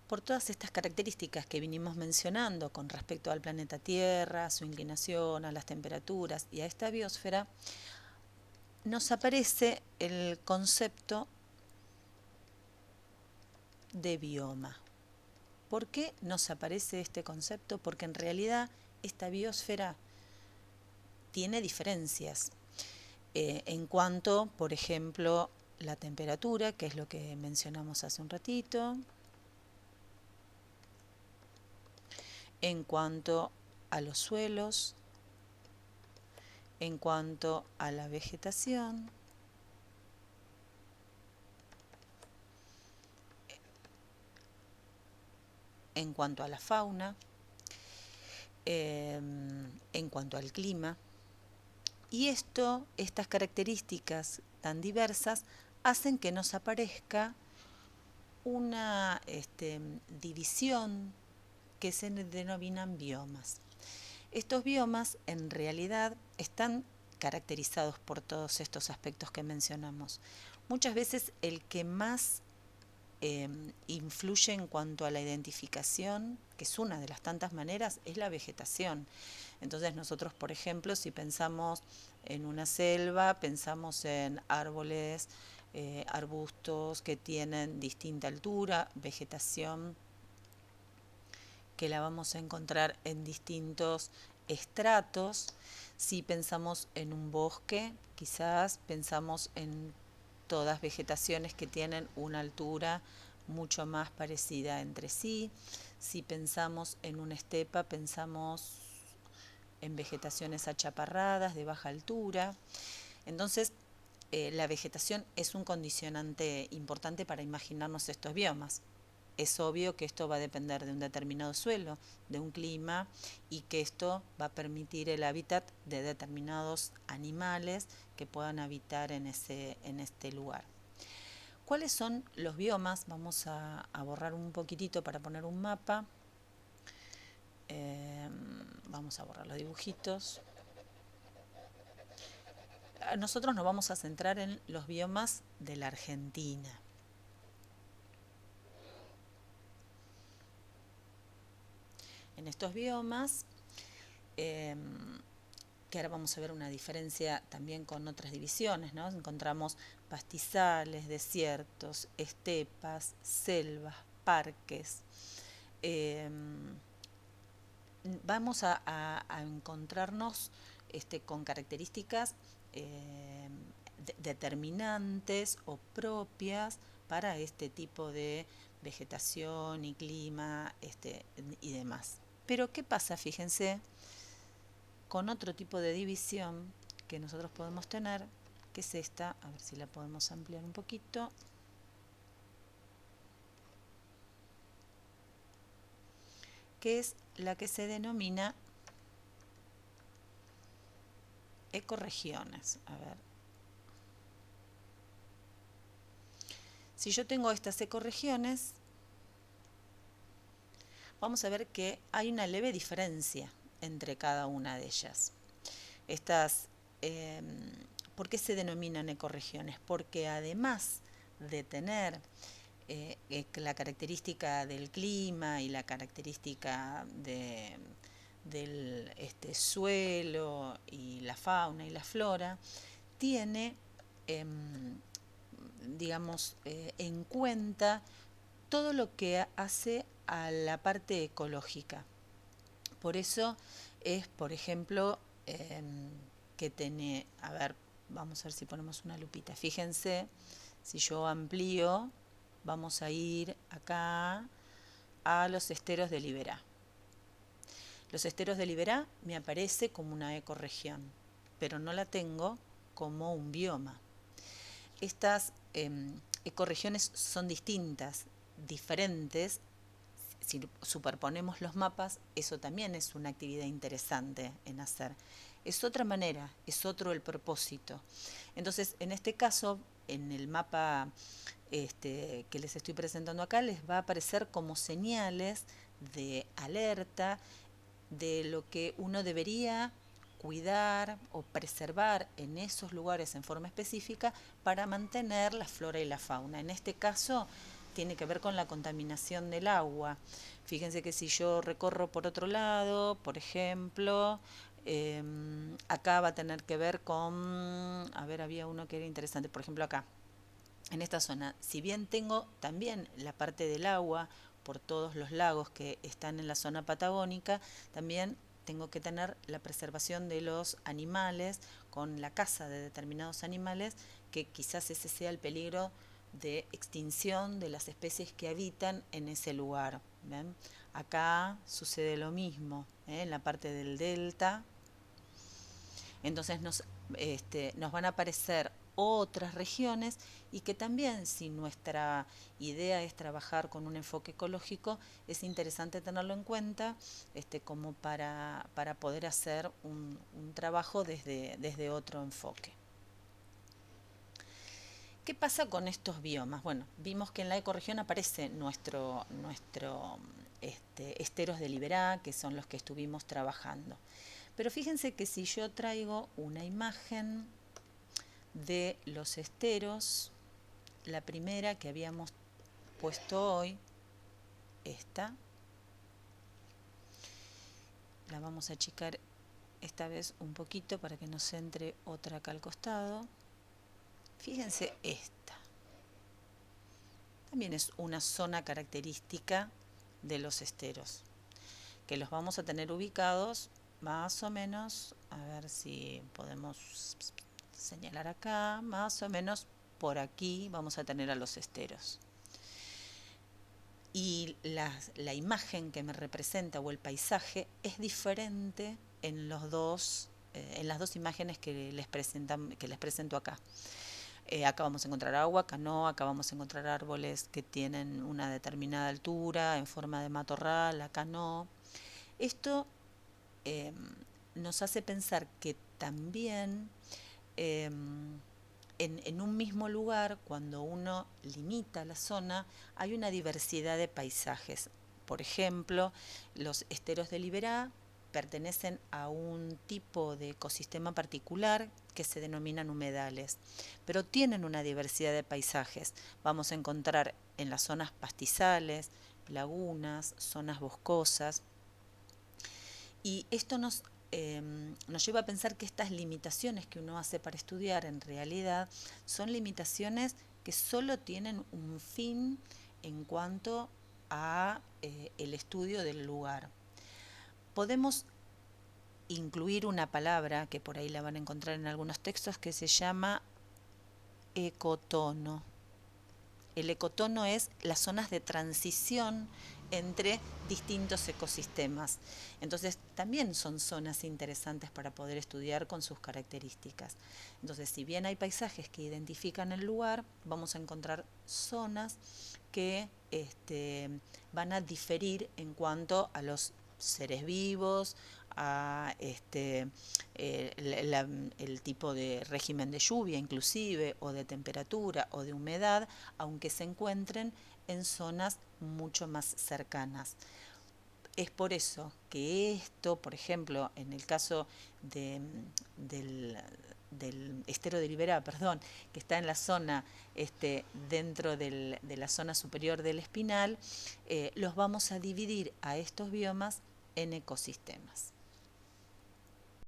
Por todas estas características que vinimos mencionando con respecto al planeta Tierra, a su inclinación, a las temperaturas y a esta biosfera, nos aparece el concepto de bioma. ¿Por qué nos aparece este concepto? Porque en realidad esta biosfera tiene diferencias en cuanto, por ejemplo, la temperatura, que es lo que mencionamos hace un ratito, en cuanto a los suelos, en cuanto a la vegetación, en cuanto a la fauna, en cuanto al clima. Y estas características tan diversas hacen que nos aparezca una división que se denominan biomas. Estos biomas en realidad están caracterizados por todos estos aspectos que mencionamos. Muchas veces el que más influye en cuanto a la identificación, que es una de las tantas maneras, es la vegetación. Entonces nosotros, por ejemplo, si pensamos en una selva, pensamos en árboles, arbustos que tienen distinta altura, vegetación que la vamos a encontrar en distintos estratos. Si pensamos en un bosque, quizás pensamos en todas vegetaciones que tienen una altura mucho más parecida entre sí. Si pensamos en una estepa, pensamos en vegetaciones achaparradas de baja altura. Entonces, la vegetación es un condicionante importante para imaginarnos estos biomas. Es obvio que esto va a depender de un determinado suelo, de un clima, y que esto va a permitir el hábitat de determinados animales que puedan habitar en este lugar. ¿Cuáles son los biomas? Vamos a borrar un poquitito para poner un mapa. Vamos a borrar los dibujitos. Nosotros nos vamos a centrar en los biomas de la Argentina. En estos biomas, que ahora vamos a ver una diferencia también con otras divisiones, ¿no? Encontramos pastizales, desiertos, estepas, selvas, parques. Vamos a encontrarnos con características determinantes o propias para este tipo de vegetación y clima y demás. Pero ¿qué pasa? Fíjense, con otro tipo de división que nosotros podemos tener, que es esta, a ver si la podemos ampliar un poquito, que es la que se denomina ecorregiones. A ver, si yo tengo estas ecorregiones, vamos a ver que hay una leve diferencia entre cada una de ellas. Estas, eh, ¿por qué se denominan ecorregiones? Porque además de tener la característica del clima y la característica del suelo y la fauna y la flora, tiene, digamos, en cuenta todo lo que hace a la parte ecológica. Por eso es, por ejemplo, que tiene, a ver, vamos a ver si ponemos una lupita. Fíjense, si yo amplío, vamos a ir acá a los esteros de Liberá. Los esteros de Liberá me aparece como una ecorregión, pero no la tengo como un bioma. Estas ecorregiones son distintas, diferentes. Si superponemos los mapas, eso también es una actividad interesante en hacer. Es otra manera, es otro el propósito. Entonces, en este caso, en el mapa que les estoy presentando acá, les va a aparecer como señales de alerta de lo que uno debería cuidar o preservar en esos lugares en forma específica para mantener la flora y la fauna. En este caso, tiene que ver con la contaminación del agua. Fíjense que si yo recorro por otro lado, por ejemplo, acá va a tener que ver con, a ver, había uno que era interesante, por ejemplo acá, en esta zona, si bien tengo también la parte del agua por todos los lagos que están en la zona patagónica, también tengo que tener la preservación de los animales con la caza de determinados animales, que quizás ese sea el peligro de extinción de las especies que habitan en ese lugar. ¿Ven? Acá sucede lo mismo, en la parte del delta. Entonces nos van a aparecer otras regiones y que también, si nuestra idea es trabajar con un enfoque ecológico, es interesante tenerlo en cuenta, como para poder hacer un trabajo desde otro enfoque. ¿Qué pasa con estos biomas? Bueno, vimos que en la ecorregión aparece nuestro esteros de Liberá, que son los que estuvimos trabajando. Pero fíjense que si yo traigo una imagen de los esteros, la primera que habíamos puesto hoy, esta, la vamos a achicar esta vez un poquito para que nos entre otra acá al costado. Fíjense esta. También es una zona característica de los esteros, que los vamos a tener ubicados más o menos, a ver si podemos señalar acá, más o menos por aquí vamos a tener a los esteros. Y la imagen que me representa o el paisaje es diferente en las dos imágenes que les presento acá. Acá vamos a encontrar agua, acá no, acá vamos a encontrar árboles que tienen una determinada altura en forma de matorral, acá no. Esto nos hace pensar que también en un mismo lugar, cuando uno limita la zona, hay una diversidad de paisajes. Por ejemplo, los esteros de Liberá pertenecen a un tipo de ecosistema particular que se denominan humedales, pero tienen una diversidad de paisajes. Vamos a encontrar en las zonas pastizales, lagunas, zonas boscosas, y esto nos lleva a pensar que estas limitaciones que uno hace para estudiar en realidad son limitaciones que solo tienen un fin en cuanto a el estudio del lugar. Podemos incluir una palabra que por ahí la van a encontrar en algunos textos que se llama ecotono. El ecotono es las zonas de transición entre distintos ecosistemas. Entonces, también son zonas interesantes para poder estudiar con sus características. Entonces, si bien hay paisajes que identifican el lugar, vamos a encontrar zonas que van a diferir en cuanto a los seres vivos, a el tipo de régimen de lluvia inclusive, o de temperatura o de humedad, aunque se encuentren en zonas mucho más cercanas. Es por eso que esto, por ejemplo, en el caso del estero de Liberá, perdón, que está en la zona, dentro de la zona superior del Espinal, los vamos a dividir a estos biomas en ecosistemas.